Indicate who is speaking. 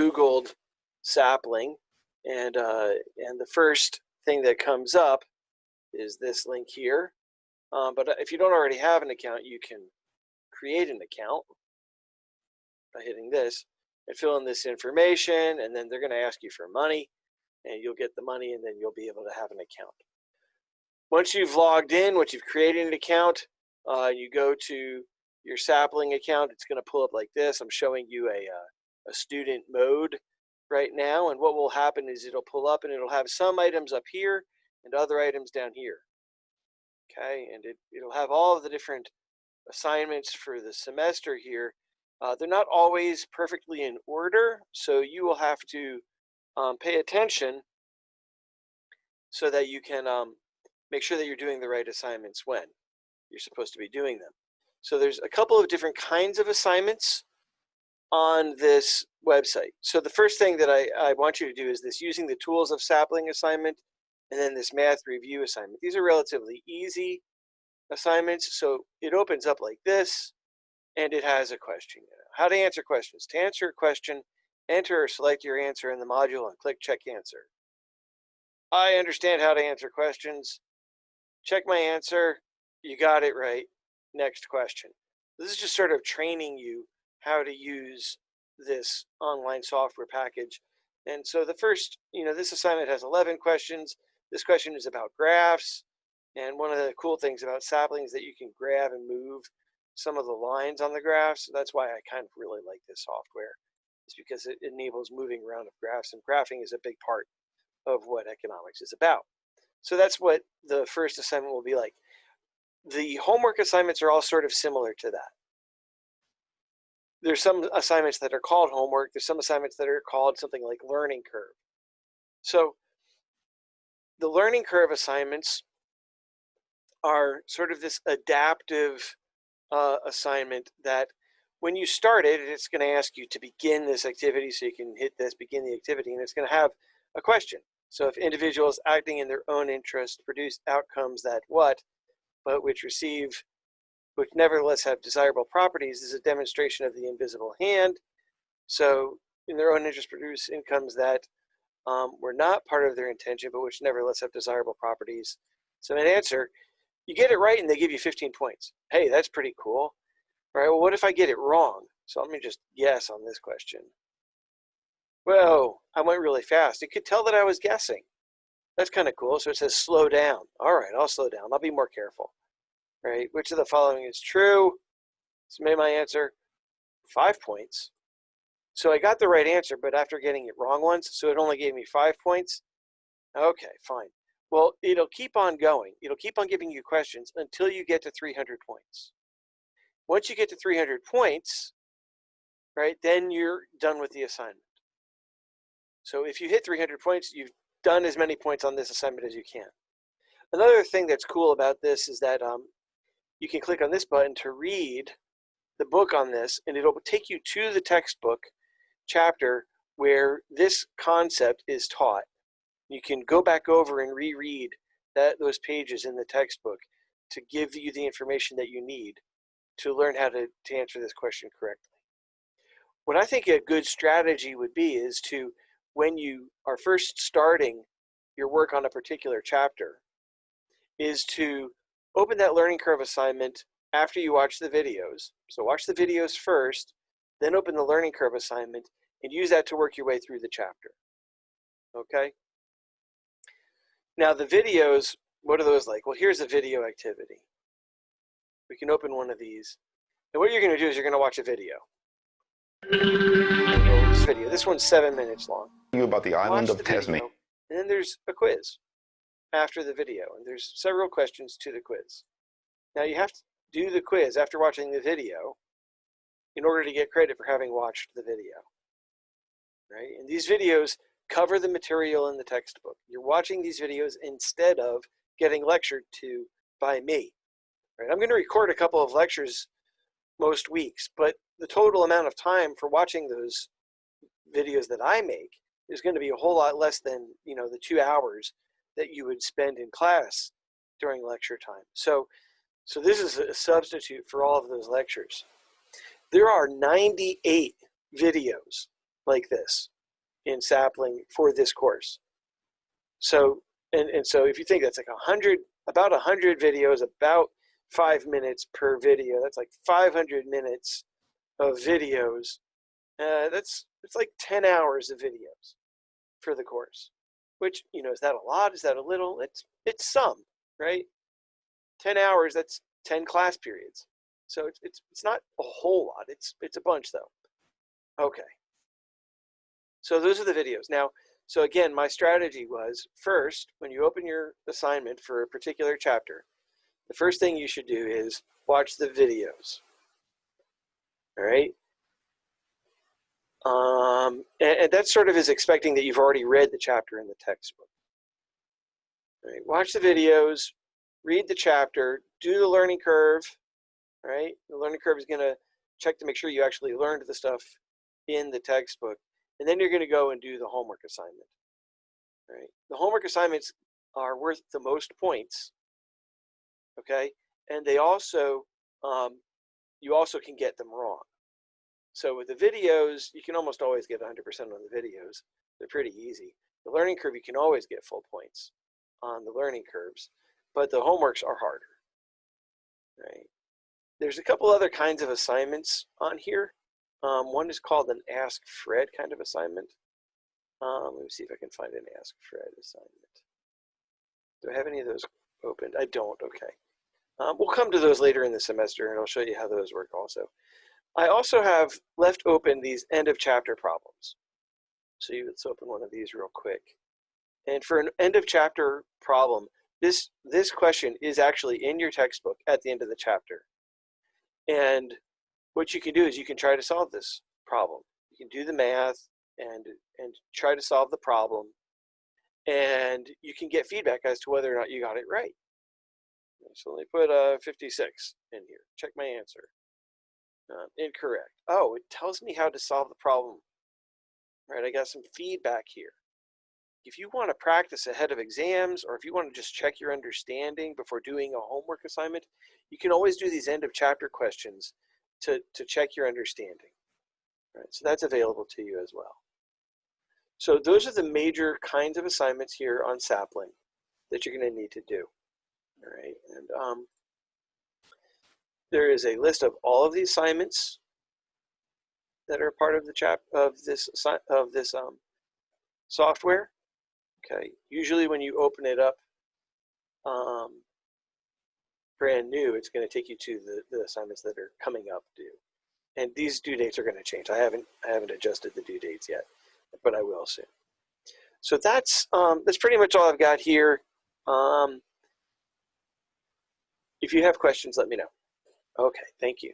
Speaker 1: Googled Sapling, and the first thing that comes up is this link here. But if you don't already have an account, you can create an account by hitting this and fill in this information, and then they're going to ask you for money, and you'll get the money, and then you'll be able to have an account. Once you've logged in, once you've created an account, you go to your Sapling account. It's going to pull up like this. I'm showing you a student mode right now, and what will happen is it'll pull up and it'll have some items up here and other items down here. Okay, and it'll have all of the different assignments for the semester here. They're not always perfectly in order, so you will have to pay attention so that you can make sure that you're doing the right assignments when you're supposed to be doing them. So there's a couple of different kinds of assignments on this website. So the first thing that I want you to do is this using the tools of Sapling assignment, and then this math review assignment. These are relatively easy assignments. So it opens up like this, and it has a question. How to answer questions. To answer a question, enter or select your answer in the module and click Check Answer. I understand how to answer questions. Check my answer. You got it right. Next question. This is just sort of training you how to use this online software package. And so the first, this assignment has 11 questions. This question is about graphs. And one of the cool things about Sapling is that you can grab and move some of the lines on the graphs. So that's why I kind of really like this software. It's because it enables moving around of graphs, and graphing is a big part of what economics is about. So that's what the first assignment will be like. The homework assignments are all sort of similar to that. There's some assignments that are called homework. There's some assignments that are called something like learning curve. So the learning curve assignments are sort of this adaptive assignment that when you start it, it's going to ask you to begin this activity. So you can hit this, begin the activity, and it's going to have a question. So if individuals acting in their own interest produce outcomes that what, but which nevertheless have desirable properties, is a demonstration of the invisible hand. So in their own interest produce incomes that were not part of their intention, but which nevertheless have desirable properties. So an answer, you get it right and they give you 15 points. Hey, that's pretty cool. All right, well, what if I get it wrong? So let me just guess on this question. Whoa, I went really fast. It could tell that I was guessing. That's kind of cool. So it says slow down. All right, I'll slow down. I'll be more careful. Right? Which of the following is true? So made my answer 5 points. So I got the right answer, but after getting it wrong once, so it only gave me 5 points. Okay, fine. Well, it'll keep on going. It'll keep on giving you questions until you get to 300 points. Once you get to 300 points, right, then you're done with the assignment. So if you hit 300 points, you've done as many points on this assignment as you can. Another thing that's cool about this is that you can click on this button to read the book on this, and it'll take you to the textbook chapter where this concept is taught. You can go back over and reread those pages in the textbook to give you the information that you need to learn how to answer this question correctly. What I think a good strategy would be is to, when you are first starting your work on a particular chapter, is to open that learning curve assignment after you watch the videos. So watch the videos first, then open the learning curve assignment and use that to work your way through the chapter. Okay? Now the videos, what are those like? Well, here's a video activity. We can open one of these. And what you're going to do is you're going to watch a video. This one's 7 minutes long.
Speaker 2: You about the island of Tasmania.
Speaker 1: And then there's a quiz after the video, and there's several questions to the quiz. Now you have to do the quiz after watching the video in order to get credit for having watched the video, right? And these videos cover the material in the textbook. You're watching these videos instead of getting lectured to by me, right? I'm going to record a couple of lectures most weeks, but the total amount of time for watching those videos that I make is going to be a whole lot less than, the 2 hours that you would spend in class during lecture time. So this is a substitute for all of those lectures. There are 98 videos like this in Sapling for this course. So, and so if you think that's like about 100 videos, about 5 minutes per video, that's like 500 minutes of videos. It's like 10 hours of videos for the course, which, is that a lot? Is that a little? It's some, right? 10 hours, that's 10 class periods. So it's not a whole lot. It's a bunch though. Okay. So those are the videos. Now, so again, my strategy was first, when you open your assignment for a particular chapter, the first thing you should do is watch the videos. All right. And that sort of is expecting that you've already read the chapter in the textbook. All right. Watch the videos, read the chapter, do the learning curve. Right? The learning curve is going to check to make sure you actually learned the stuff in the textbook. And then you're going to go and do the homework assignment. Right? The homework assignments are worth the most points. Okay? And they also, you also can get them wrong. So with the videos, you can almost always get 100% on the videos. They're pretty easy. The learning curve, you can always get full points on the learning curves, but the homeworks are harder. Right? There's a couple other kinds of assignments on here. One is called an Ask Fred kind of assignment. Let me see if I can find an Ask Fred assignment. Do I have any of those opened? I don't. Okay. We'll come to those later in the semester, and I'll show you how those work also. I also have left open these end of chapter problems. So let's open one of these real quick. And for an end of chapter problem, this question is actually in your textbook at the end of the chapter. And what you can do is you can try to solve this problem. You can do the math and try to solve the problem, and you can get feedback as to whether or not you got it right. So let me put 56 in here. Check my answer. Incorrect. Oh, it tells me how to solve the problem. Right, I got some feedback here. If you want to practice ahead of exams, or if you want to just check your understanding before doing a homework assignment, you can always do these end of chapter questions to check your understanding. Right, so that's available to you as well. So those are the major kinds of assignments here on Sapling that you're going to need to do. All right, and there is a list of all of the assignments that are part of the this software. Okay, usually when you open it up brand new, it's going to take you to the assignments that are coming up due. And these due dates are going to change. I haven't adjusted the due dates yet, but I will soon. So that's pretty much all I've got here. If you have questions, let me know. Okay, thank you.